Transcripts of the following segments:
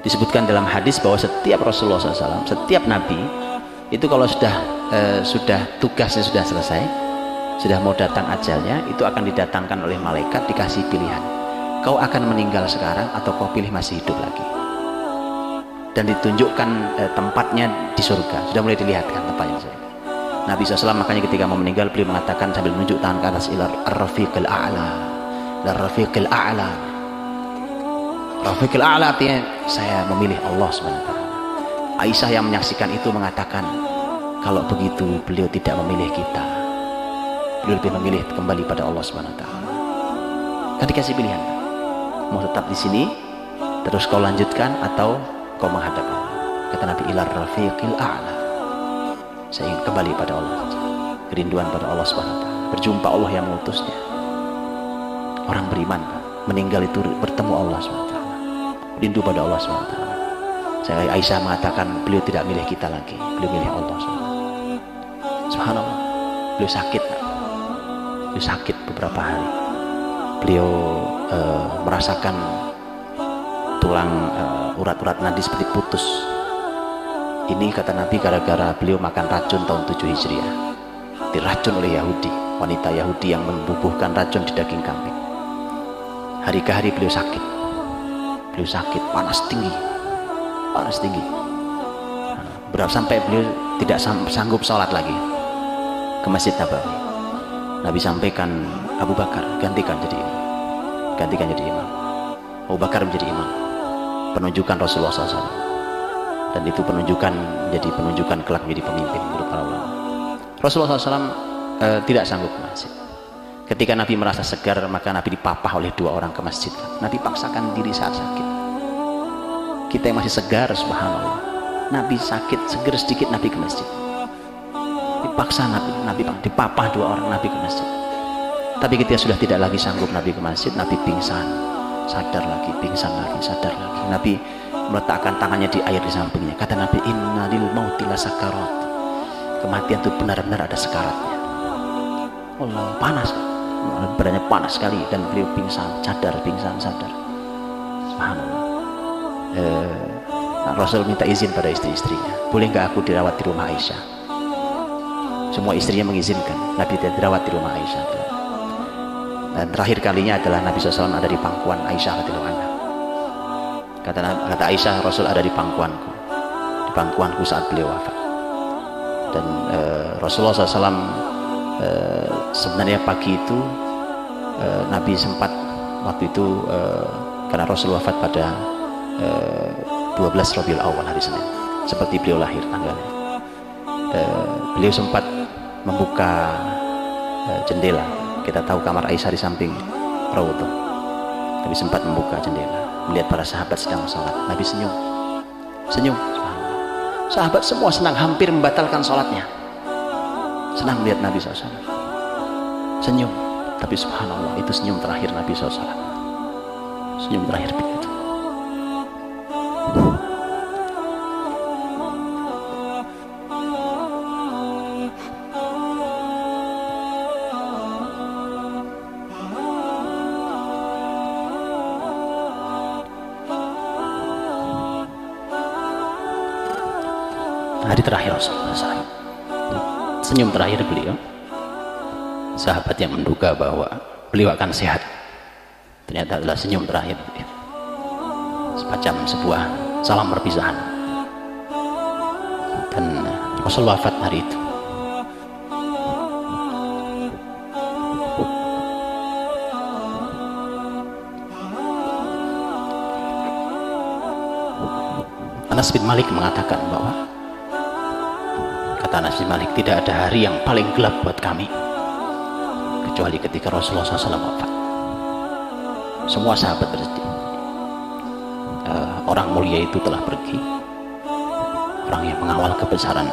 Disebutkan dalam hadis bahwa setiap Rasulullah SAW, setiap Nabi itu kalau sudah tugasnya sudah selesai, sudah mau datang ajalnya, itu akan didatangkan oleh malaikat, dikasih pilihan, kau akan meninggal sekarang atau kau pilih masih hidup lagi, dan ditunjukkan tempatnya di surga. Sudah mulai dilihatkan tempatnya di surga. Nabi SAW makanya ketika mau meninggal, beliau mengatakan sambil menunjuk tangan ke atas, ila ar-rafiqil a'la, ar-rafiqil a'la. Rafiqil a'la artinya saya memilih Allah SWT. Aisyah yang menyaksikan itu mengatakan, kalau begitu beliau tidak memilih kita, beliau lebih memilih kembali pada Allah SWT. Kan dikasih pilihan, mau tetap di sini terus kau lanjutkan atau kau menghadap. Kata Nabi, ilar rafiqil a'la, saya ingin kembali pada Allah, kerinduan pada Allah SWT, berjumpa Allah yang mengutusnya. Orang beriman meninggal itu bertemu Allah SWT, rindu pada Allah SWT. Saya Aisyah mengatakan beliau tidak milih kita lagi, beliau milih Allah SWT. Subhanallah, beliau sakit beberapa hari. Beliau merasakan tulang urat-urat nadi seperti putus. Ini kata Nabi gara-gara beliau makan racun tahun 7 Hijriah, diracun oleh Yahudi, wanita Yahudi yang membubuhkan racun di daging kambing. Hari ke hari beliau sakit, panas tinggi, berat sampai beliau tidak sanggup sholat lagi ke Masjid Nabawi. Nabi sampaikan, Abu Bakar gantikan jadi imam. Abu Bakar menjadi imam, penunjukan Rasulullah SAW, dan itu menjadi penunjukan kelak menjadi pemimpin menurut para ulama. Rasulullah SAW tidak sanggup ke masjid. Ketika Nabi merasa segar, maka Nabi dipapah oleh 2 orang ke masjid. Nabi paksakan diri saat sakit. Kita yang masih segar, subhanallah, Nabi sakit segar sedikit Nabi ke masjid, dipaksa Nabi dipapah 2 orang Nabi ke masjid. Tapi ketika sudah tidak lagi sanggup Nabi ke masjid, Nabi pingsan, sadar lagi, pingsan lagi, sadar lagi. Nabi meletakkan tangannya di air di sampingnya. Kata Nabi, inna lil mauti lasakarat, kematian itu benar-benar ada sekaratnya. Allah, panas, badannya panas sekali, dan beliau pingsan, sadar. Subhanallah. Rasul minta izin pada istri-istrinya, boleh nggak aku dirawat di rumah Aisyah? Semua istrinya mengizinkan Nabi dirawat di rumah Aisyah. Dan terakhir kalinya adalah Nabi SAW ada di pangkuan Aisyah radhiyallahu anha. Kata Aisyah, Rasul ada di pangkuanku saat beliau wafat. Dan Rasulullah SAW sebenarnya pagi itu Nabi sempat waktu itu karena Rasul wafat pada 12 Rabiul Awal, hari Senin, seperti beliau lahir tanggalnya. Beliau sempat membuka jendela. Kita tahu kamar Aisyah di samping Raudhah. Nabi sempat membuka jendela, melihat para sahabat sedang sholat. Nabi senyum. Sahabat semua senang, hampir membatalkan sholatnya. Senang melihat Nabi SAW. Senyum. Tapi subhanallah, itu senyum terakhir Nabi SAW. Senyum terakhir begitu. Hari terakhir Rasulullah SAW, senyum terakhir beliau. Sahabat yang menduga bahwa beliau akan sehat, ternyata adalah senyum terakhir beliau, semacam sebuah salam perpisahan. Dan Rasul wafat hari itu. Anas bin Malik mengatakan bahwa, kata Anas bin Malik, tidak ada hari yang paling gelap buat kami kecuali ketika Rasulullah SAW wafat. Semua sahabat bersedih. Orang mulia itu telah pergi, orang yang mengawal kebesaran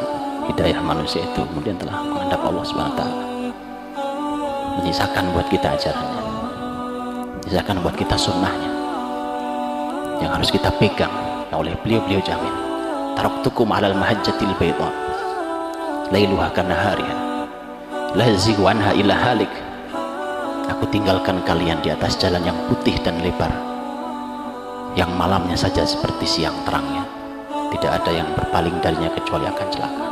hidayah manusia itu kemudian telah menghadap Allah SWT, menyisakan buat kita ajarannya, menyisakan buat kita sunnahnya yang harus kita pegang, yang oleh beliau jamin, taraktukum alal mahajjatil bayda lailuha kanahariha la yazigu anha illa halik. Aku tinggalkan kalian di atas jalan yang putih dan lebar, yang malamnya saja seperti siang terangnya, tidak ada yang berpaling darinya kecuali akan celaka.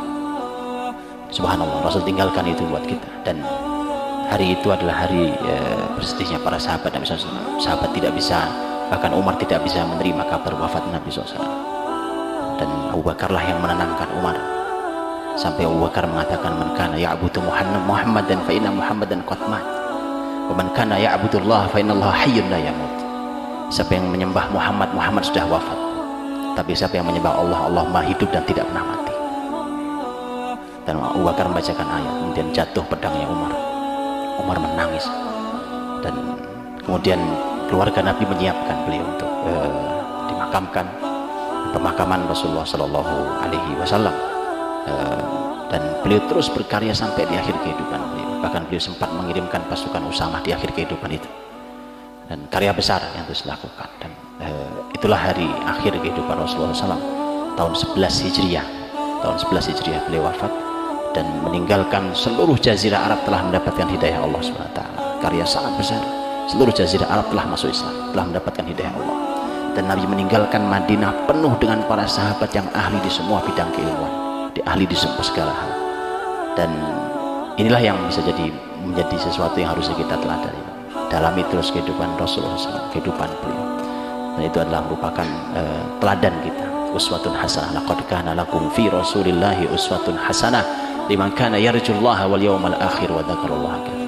Subhanallah, Rasul tinggalkan itu buat kita. Dan hari itu adalah hari bersedihnya para sahabat Nabi SAW. Sahabat tidak bisa, bahkan Umar tidak bisa menerima kabar wafat Nabi SAW. Dan Abu Bakarlah yang menenangkan Umar, sampai Abu Bakar mengatakan, man kana ya'budu Muhammadan fa inna Muhammadan qad mat, wa man kana ya'budullah fa inna Allah hayyun la yamut. Siapa yang menyembah Muhammad, Muhammad sudah wafat. Tapi siapa yang menyembah Allah, Allah Maha hidup dan tidak pernah mati. Dan Abu Bakar membacakan ayat, kemudian jatuh pedangnya Umar. Umar menangis. Dan kemudian keluarga Nabi menyiapkan beliau untuk dimakamkan. Pemakaman Rasulullah Sallallahu Alaihi Wasallam. Dan beliau terus berkarya sampai di akhir kehidupan beliau. Bahkan beliau sempat mengirimkan pasukan Usamah di akhir kehidupan itu. Dan karya besar yang terus dilakukan. Dan itulah hari akhir kehidupan Rasulullah SAW, tahun 11 Hijriah. Tahun 11 Hijriah beliau wafat, dan meninggalkan seluruh jazirah Arab telah mendapatkan hidayah Allah SWT. Karya sangat besar. Seluruh jazirah Arab telah masuk Islam, telah mendapatkan hidayah Allah. Dan Nabi meninggalkan Madinah penuh dengan para sahabat yang ahli di semua bidang keilmuan, ahli di semua segala hal. Dan inilah yang bisa menjadi sesuatu yang harus kita teladani. Dalami terus kehidupan Rasulullah SAW, kehidupan beliau. Dan itu adalah merupakan teladan kita. Uswatun hasanah. Laqad kana lakum fi Rasulillahi uswatun hasanah liman kana yarjullaha wal yawmal akhir wa dzakarallaha katsiran.